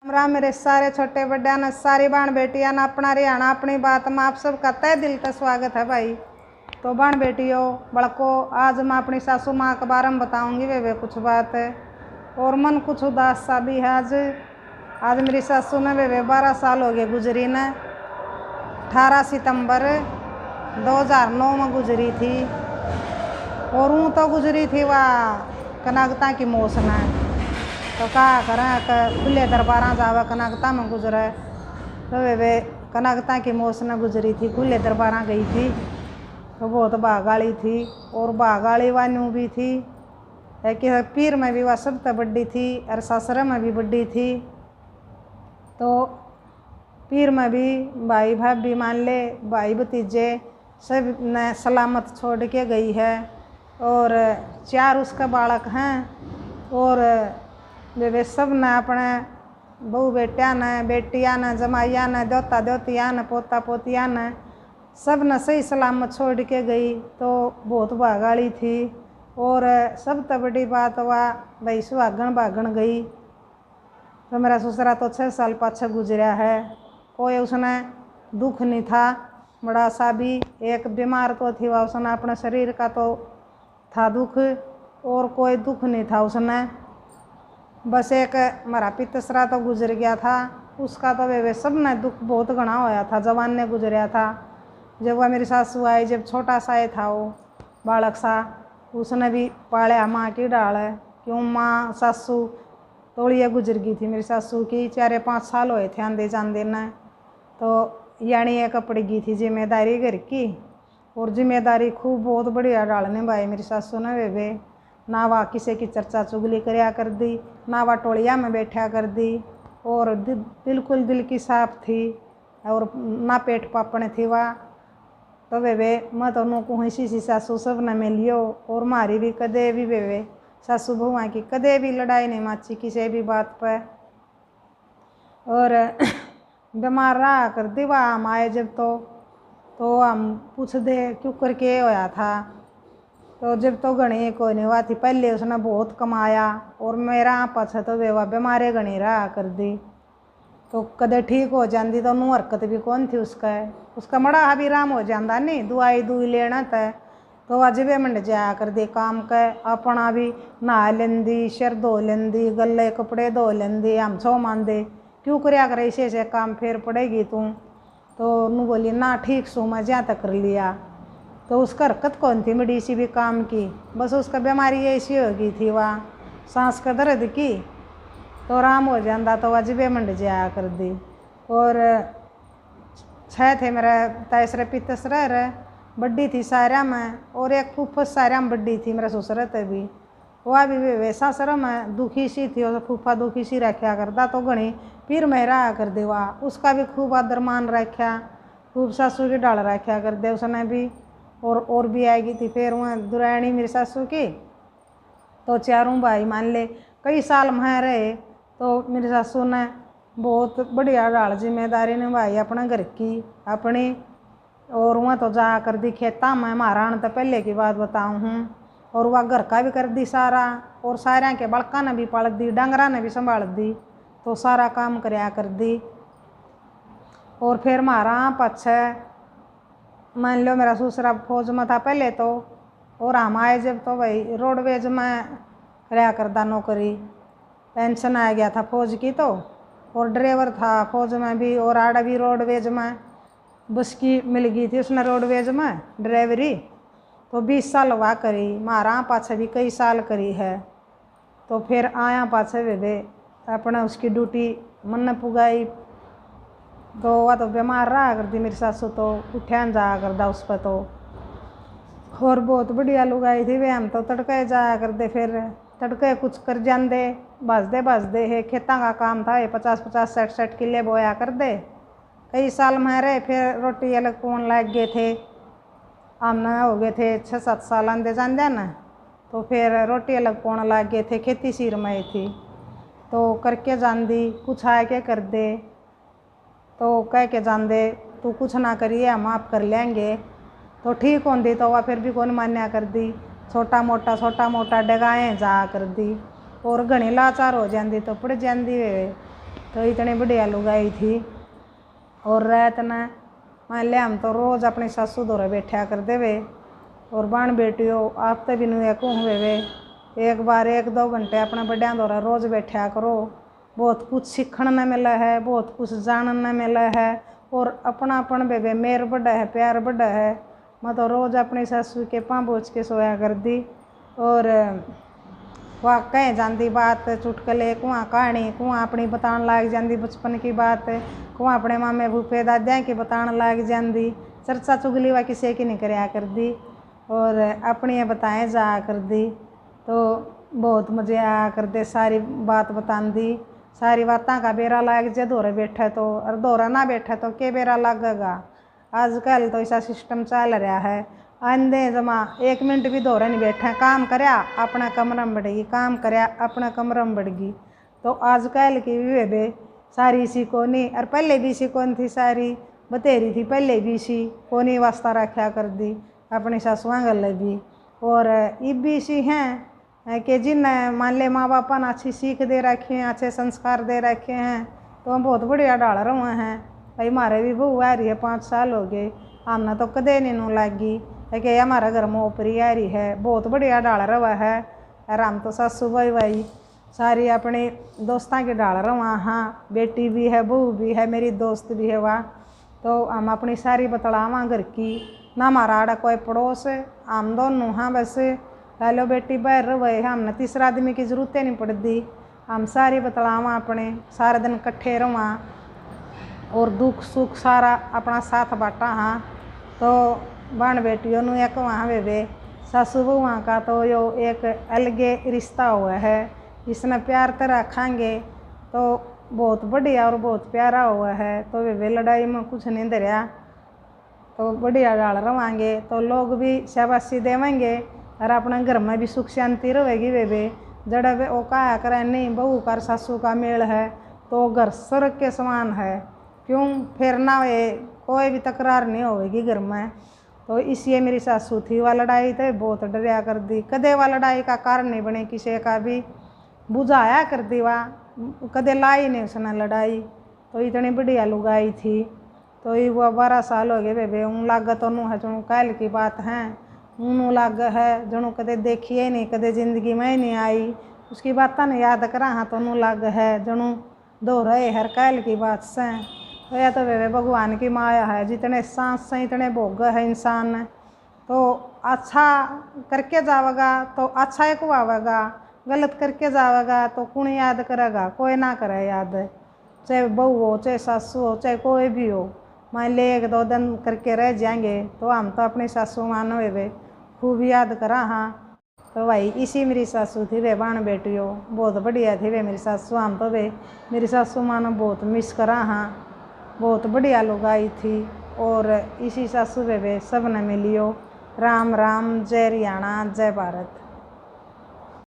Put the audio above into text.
राम मेरे सारे छोटे बड़े न सारी बाण बेटियां न अपना हरियाणा अपनी बात में आप सबका तय दिल का स्वागत है भाई। तो बाण बेटियों बड़को आज मैं अपनी सासू माँ के बारे में बताऊंगी वे कुछ बात है और मन कुछ उदास सा भी है। आज मेरी सासू ने वे 12 साल हो गए गुजरी न। 18 सितंबर 2009 में गुजरी थी और ऊँ तो गुजरी थी वह कनागता की मौस न। तो कहा करें खुले दरबारा जावा कनागता में गुजरे तो वे कनागता की मौस न गुजरी थी। खुले दरबारा गई थी तो बहुत भागाड़ी थी और भागाड़ी वानू भी थी कि पीर में भी वह सबसे बड़ी थी और ससुर में भी बड़ी थी। तो पीर में भी भाई भाभी मान ले भाई भतीजे सब ने सलामत छोड़ के गई है और 4 उसका बालक हैं और वे सब ने अपने बहू बेटिया ने बेटिया ने जमाइया ने दोता दोतिया ने पोता पोतिया ने सब ने सही सलामत छोड़ के गई। तो बहुत भागाड़ी थी और सब तो बड़ी बात हुआ भाई सुहागन भागन गई। तो मेरा ससुरा तो 6 साल पाछे गुजरा है। कोई उसने दुख नहीं था बड़ा सा भी। एक बीमार तो थी वह उसने अपने शरीर का तो था दुख और कोई दुख नहीं था उसने। बस एक हमारा पितसरा तो गुजर गया था उसका तो वे सब ने दुख बहुत घना होया था। जवान ने गुजरा था जब वह मेरी सासू आई जब छोटा सा ही था वो बालक सा उसने भी पालिया माँ की डाल है क्यों माँ सासू तोड़िए गुजर गई थी मेरी सासू की। 4-5 साल हुए थे आंदे जांदे न। तो यानी एक पड़ गई थी जिम्मेदारी घर की और जिम्मेदारी खूब बहुत बढ़िया डालने भाई मेरी सासू ने वे ना वह किसी की चर्चा चुगली करया कर दी ना वह टोलिया में बैठा कर दी और बिल्कुल दिल की साफ थी और ना पेट पापने थी वह। तो वे मैं तो नो को सी सासू सब ने मिलियो और मारी भी कदे भी वे सासू बहुआ की कदे भी लड़ाई नहीं माची किसी भी बात पर। और बीमार रहा कर दी वह हम आए जब तो हम पूछ दे क्यों करके होया था। तो जब तो घनी कोई नहीं हुआ थी पहले उसने बहुत कमाया और मेरा पाछा तो वे बीमारे घनी रहा कर दी। तो कदे ठीक हो जाती तो नू हरकत भी कौन थी उसका मड़ा भी राम हो जाता नहीं दुआई दुई लेना तय। तो अजबे मंड जाया कर दे काम के अपना भी नहा लेंदी सिर धो लेंदी गले कपड़े धो लेंदी हम छो मान दे क्यों करया कर ऐसे काम फिर पड़ेगी तू। तो नू बोली ना ठीक सो मैं ज्यादा कर लिया। तो उसका हरकत कौन थी बड़ी सी भी काम की बस उसका बीमारी ऐसी हो गई थी वह सांस का दर्द की तो आराम हो जाता तो अजबे मंड जाया कर दी। और 6 थे मेरा तीसरे पितसरा रे बड्डी थी सारा में और एक फूफस सारा में बड्डी थी मेरा ससुर भी वह भी वैसा सर में दुखी सी थी और फूफा दुखी सी रखा करता तो घनी पीर में रहा कर दे वह उसका भी खूब आदर मान रखा खूब सासू की डाल रखा कर दे उसने भी और भी आएगी थी। फिर वह दुरानी मेरी सासू की तो 4 भाई मान ले कई साल में रहे। तो मेरी सासू ने बहुत बढ़िया डाल जिम्मेदारी निभाई अपने घर की अपनी और वह तो जा कर दी खेता में महाराण तो पहले की बात बताऊँ हूँ और वह घर का भी कर दी सारा और सारा के बड़का ने भी पाल दी डंगरा ने भी संभाल दी तो सारा काम करया कर दी। और फिर मारा पछे मान लो मेरा ससुरा फौज में था पहले तो और हम आए जब तो भाई रोडवेज में रहा करता नौकरी पेंशन आ गया था फौज की तो और ड्राइवर था फौज में भी और आड़ा भी रोडवेज में बस की मिल गई थी उसने रोडवेज में ड्राइवरी तो 20 साल हुआ करी मारा पाछे भी कई साल करी है। तो फिर आया पाछे वे अपने उसकी ड्यूटी मन पुगाई तो वह तो बीमार रहा करती मेरी सासू तो उठ्यान जाया करता उस पर तो और बहुत बढ़िया लोग आई थी वे हम तो तड़के जाया करते फिर तड़के कुछ कर जाते बजदे है खेता का काम था 50-50 60 किले बोया कर दे कई साल में रहे। फिर रोटी अलग पौन लग गए थे हम हो गए थे 6-7 साल आंदे जाते न। तो फिर रोटी अलग पौन लग गए थे खेती सिर में थी तो करके जाती कुछ आके कर दे तो कह के जान दे तू कुछ ना करिए हम आप कर लेंगे तो ठीक होती तो वह फिर भी कौन मान्या कर दी छोटा मोटा डगाएँ जा कर दी और घनी लाचार हो जाती तो पड़ जाती वे तो इतनी बढ़िया लुगाई थी। और रात न मान लिया हम तो रोज़ अपनी सासू दौरे बैठा कर देवे। और बाण बेटियों आप तो भी नुए को हुए वे एक बार 1-2 घंटे अपने बड़िया दौरा रोज़ बैठा करो। बहुत कुछ सीखने न मिला है, बहुत कुछ जानने न मिला है। और अपनापन बेबे मेर बड़ा है, प्यार बड़ा है। मैं तो रोज़ अपनी सासू के पाँव बोझ के सोया कर दी। और वहाँ कहीं जाती बात चुटकले कुआं कहानी कुआं अपनी बताने लग जाती बचपन की बात, कुआं अपने मामे भूपे दादिया की बताने लग जाती। चर्चा चुगली वा किसी की नहीं कराया कर दी और अपनी बताएं जा कर दी। तो बहुत मजे आया करते, सारी बात बतान दी, सारी बातों का बेरा लग जाए दौरे बैठे तो। और दौरा ना बैठे तो के बेरा लगेगा। आजकल तो ऐसा सिस्टम चल रहा है, आंधे जमा 1 मिनट भी दौरा नहीं बैठे, काम करया अपना कमरा में बढ़ेगी, काम करया अपना कमरा में बढ़ेगी। तो आजकल की बेबे सारी इसी को नहीं, और पहले भी इसी कौन थी, सारी बतेरी थी पहले भी इसी को नहीं वास्ता रखा कर दी अपनी सासुआ गल भी। और इब भी इसी हैं कि जिन मान ले माँ बापा ने अच्छी सीख दे रखे हैं, अच्छे संस्कार दे रखे हैं, तो हम बहुत बढ़िया डाल रहे हैं। भाई हमारे भी बहू आ रही है, 5 साल हो गए, हमने तो कदे नहीं नू लगी कि हमारा घर में ऊपरी आ रही है, बहुत बढ़िया डाल रहा है। और हम तो सासू भाई सारी अपनी दोस्तां की डाल रहा। हाँ बेटी भी है, बहू भी है, मेरी दोस्त भी है वहाँ। तो हम अपनी सारी बतलावा घर की, ना हमारा आड़ा कोई पड़ोस, हम दोनों हाँ बस लालो बेटी बाहर रहे, हमने तीसरा आदमी की जरूरत नहीं पड़ती। हम सारी बतलावा अपने सारे दिन इकट्ठे रहा और दुख सुख सारा अपना साथ बांटा। हाँ तो बाण बेटियों ने एक वहाँ बेबे सासू बहुआ का तो यो एक अलगे रिश्ता हुआ है। इसने प्यार तो रखेंगे तो बहुत बढ़िया और बहुत प्यारा हुआ है। तो बेबे लड़ाई में कुछ नहीं धरिया, तो बढ़िया डाल रवांगे तो लोग भी शाबाशी देवेंगे और अपने घर में भी सुख शांति रहेगी। बेबे जड़ा वे वो कहा करे नहीं बहू का सासू का मेल है तो घर स्वर्ग के समान है, क्यों फिर ना वे कोई भी तकरार नहीं होगी घर में। तो इसलिए मेरी सासू थी वह लड़ाई तो बहुत डरिया कर दी, कदे वह लड़ाई का कारण नहीं बने, किसी का भी बुझाया कर दी, वह कदे लाई नहीं उसने लड़ाई। तो इतनी बढ़िया लुगाई थी। तो ये वह 12 साल हो गए बेबे, ऊँ लाग तो नू है जणू कल की बात है, ऊँ लाग है जणू कदे देखिए नहीं, कदे जिंदगी में नहीं आई, उसकी बात ने याद करा हाँ तो नू लाग है जणू दो रहे हर कल की बात से। तो यह तो बेबे भगवान की माया है, जितने सांस से इतने भोग है इंसान। तो अच्छा करके जावेगा तो अच्छा एक आवेगा, गलत करके जावेगा तो कौन याद करेगा, कोई ना करे याद, चाहे बहू हो चाहे सासू हो चाहे कोई भी हो। मान ले 1-2 दिन करके रह जाएंगे तो हम तो अपनी सासू मान वे खूब याद करा। हाँ तो भाई इसी मेरी सासू थी वे बाण बेटियों, बहुत बढ़िया थी वे मेरी सासू। हम तो वे मेरी सासू मानो बहुत मिस करा। हाँ बहुत बढ़िया लोग आई थी और इसी सासू वे सब ने मिलियो। राम राम, जय हरियाणा, जय भारत।